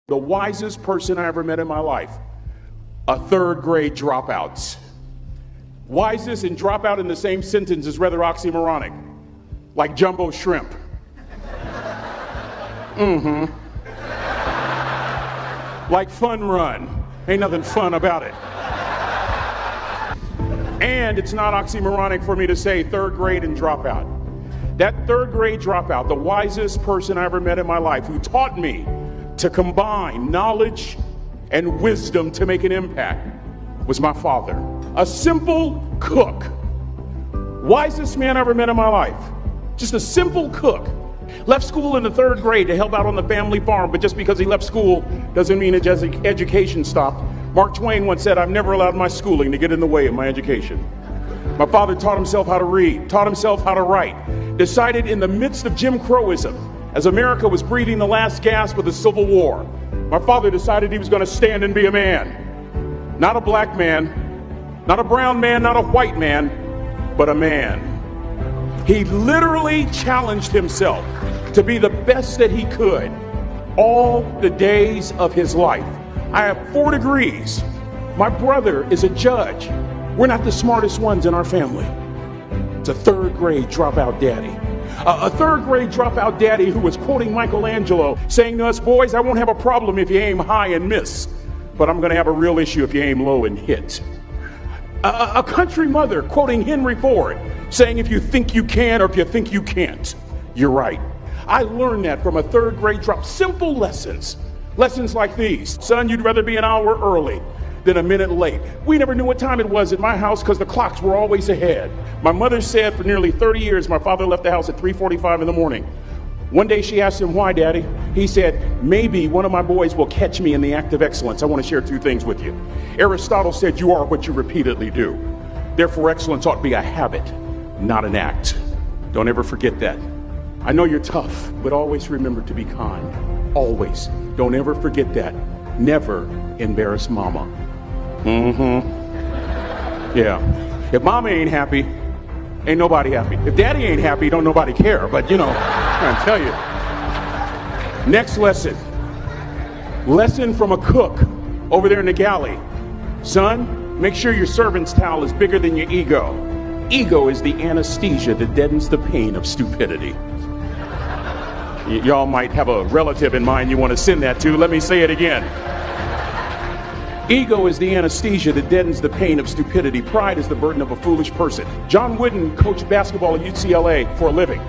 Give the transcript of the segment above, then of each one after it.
The wisest person I ever met in my life, a third grade dropout. Wisest and dropout in the same sentence is rather oxymoronic, like jumbo shrimp. Like fun run. Ain't nothing fun about it. And it's not oxymoronic for me to say third grade and dropout. That third grade dropout, the wisest person I ever met in my life, who taught me to combine knowledge and wisdom to make an impact, was my father. A simple cook. Wisest man I ever met in my life. Just a simple cook. Left school in the third grade to help out on the family farm, but just because he left school doesn't mean his education stopped. Mark Twain once said, "I've never allowed my schooling to get in the way of my education." My father taught himself how to read, taught himself how to write, decided in the midst of Jim Crowism, as America was breathing the last gasp of the Civil War, my father decided he was going to stand and be a man. Not a black man, not a brown man, not a white man, but a man. He literally challenged himself to be the best that he could all the days of his life. I have 4 degrees. My brother is a judge. We're not the smartest ones in our family. It's a third grade dropout daddy. A third grade dropout daddy who was quoting Michelangelo, saying to us, "Boys, I won't have a problem if you aim high and miss, but I'm going to have a real issue if you aim low and hit." A country mother quoting Henry Ford, saying, "If you think you can or if you think you can't, you're right." I learned that from a third grade drop. Simple lessons. Lessons like these. Son, you'd rather be an hour early than a minute late. We never knew what time it was at my house because the clocks were always ahead. My mother said for nearly 30 years, my father left the house at 3:45 in the morning. One day she asked him, "Why, Daddy?" He said, "Maybe one of my boys will catch me in the act of excellence. I want to share 2 things with you." Aristotle said, "You are what you repeatedly do." Therefore, excellence ought to be a habit, not an act. Don't ever forget that. I know you're tough, but always remember to be kind. Always. Don't ever forget that. Never embarrass mama. Yeah. If mama ain't happy, ain't nobody happy. If daddy ain't happy, don't nobody care. But I'm trying to tell you. Next lesson. Lesson from a cook over there in the galley. Son, make sure your servant's towel is bigger than your ego. Ego is the anesthesia that deadens the pain of stupidity. Y'all might have a relative in mind you want to send that to. Let me say it again. Ego is the anesthesia that deadens the pain of stupidity. Pride is the burden of a foolish person. John Wooden coached basketball at UCLA for a living,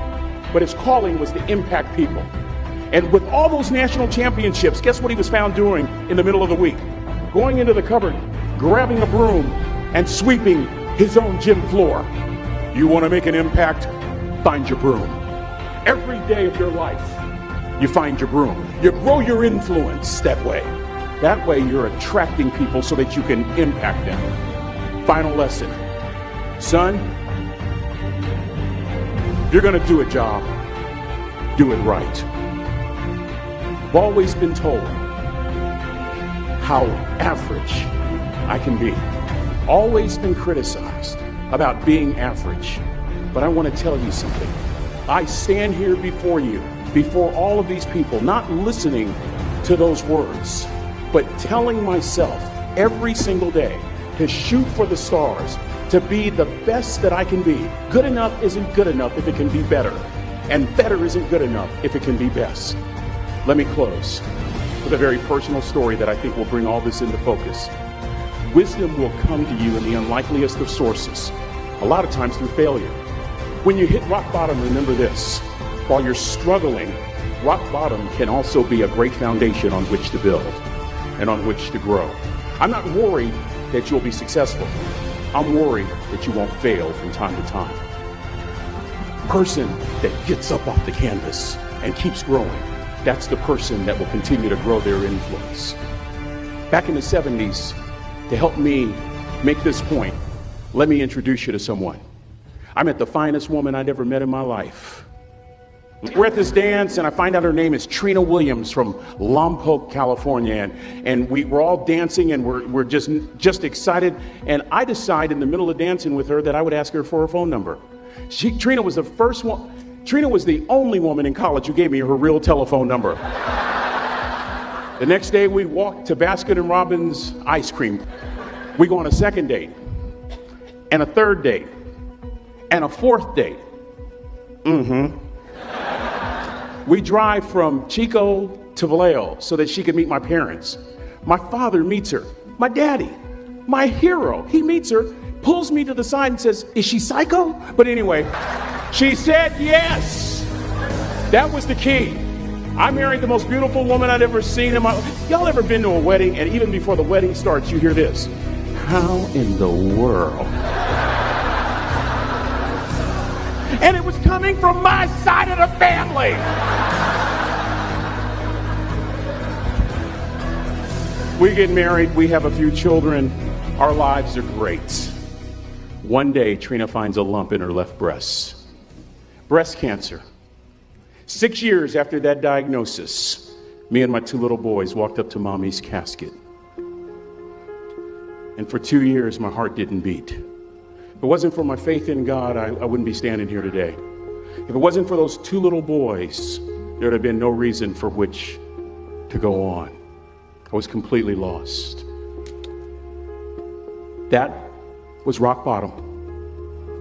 but his calling was to impact people. And with all those national championships, guess what he was found doing in the middle of the week? Going into the cupboard, grabbing a broom, and sweeping his own gym floor. You want to make an impact? Find your broom. Every day of your life, you find your broom. You grow your influence that way. That way you're attracting people so that you can impact them. Final lesson. Son, if you're going to do a job, do it right. I've always been told how average I can be. Always been criticized about being average. But I want to tell you something. I stand here before you, before all of these people, not listening to those words, but telling myself every single day to shoot for the stars, to be the best that I can be. Good enough isn't good enough if it can be better, and better isn't good enough if it can be best. Let me close with a very personal story that I think will bring all this into focus. Wisdom will come to you in the unlikeliest of sources, a lot of times through failure. When you hit rock bottom, remember this. While you're struggling, rock bottom can also be a great foundation on which to build and on which to grow. I'm not worried that you'll be successful. I'm worried that you won't fail from time to time. Person that gets up off the canvas and keeps growing, that's the person that will continue to grow their influence. Back in the 70s, to help me make this point, let me introduce you to someone. I met the finest woman I'd ever met in my life. We're at this dance, and I find out her name is Trina Williams from Lompoc, California, and we're all dancing, and we're just excited. And I decide in the middle of dancing with her that I would ask her for her phone number. Trina was the first one. Trina was the only woman in college who gave me her real telephone number. The next day we walk to Baskin & Robbins ice cream. We go on a second date, and a third date, and a fourth date. We drive from Chico to Vallejo so that she could meet my parents. My father meets her. My daddy, my hero, he meets her, pulls me to the side and says, "Is she psycho?" But anyway, she said yes. That was the key. I married the most beautiful woman I'd ever seen in my life. Y'all ever been to a wedding and even before the wedding starts, you hear this? How in the world? And it was coming from my side of the family. We get married, we have a few children, our lives are great. One day, Trina finds a lump in her left breast. Breast cancer. 6 years after that diagnosis, me and my two little boys walked up to Mommy's casket. And for 2 years, my heart didn't beat. If it wasn't for my faith in God, I wouldn't be standing here today. If it wasn't for those two little boys, there would have been no reason for which to go on. I was completely lost. That was rock bottom.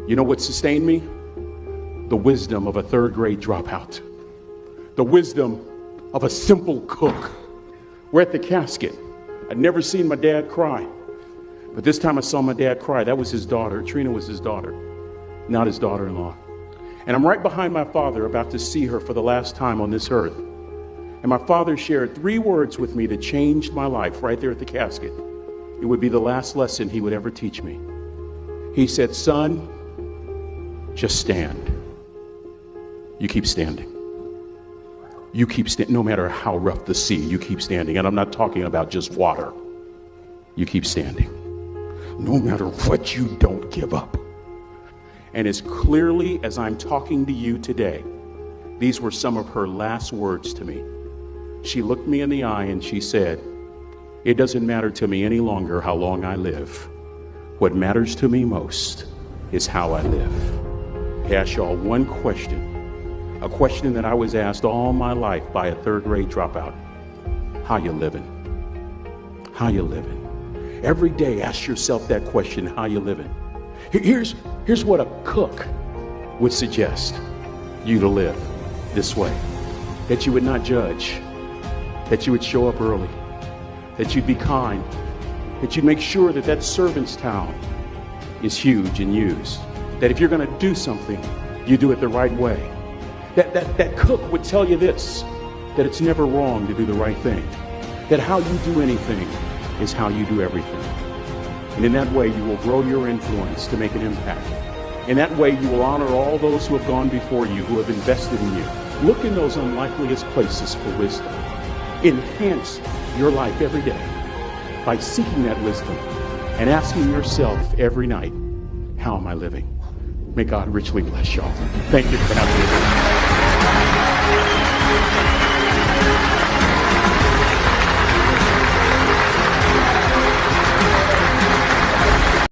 You know what sustained me? The wisdom of a third grade dropout. The wisdom of a simple cook. We're at the casket. I'd never seen my dad cry. But this time I saw my dad cry. That was his daughter. Trina was his daughter, not his daughter-in-law. And I'm right behind my father, about to see her for the last time on this earth. And my father shared 3 words with me that changed my life right there at the casket. It would be the last lesson he would ever teach me. He said, "Son, just stand. You keep standing. You keep standing, no matter how rough the sea, you keep standing." And I'm not talking about just water. You keep standing. No matter what, you don't give up. And as clearly as I'm talking to you today, these were some of her last words to me. She looked me in the eye and she said, "It doesn't matter to me any longer how long I live. What matters to me most is how I live." I ask y'all one question, a question that I was asked all my life by a third grade dropout. How you living? How you living? Every day ask yourself that question, how you living? Here's what a cook would suggest you to live this way. That you would not judge, that you would show up early, that you'd be kind, that you'd make sure that that servant's towel is huge and used, that if you're going to do something, you do it the right way. That cook would tell you this, that it's never wrong to do the right thing, that how you do anything is how you do everything. And in that way, you will grow your influence to make an impact. In that way, you will honor all those who have gone before you, who have invested in you. Look in those unlikeliest places for wisdom. Enhance your life every day by seeking that wisdom and asking yourself every night, how am I living? May God richly bless y'all. Thank you for having me.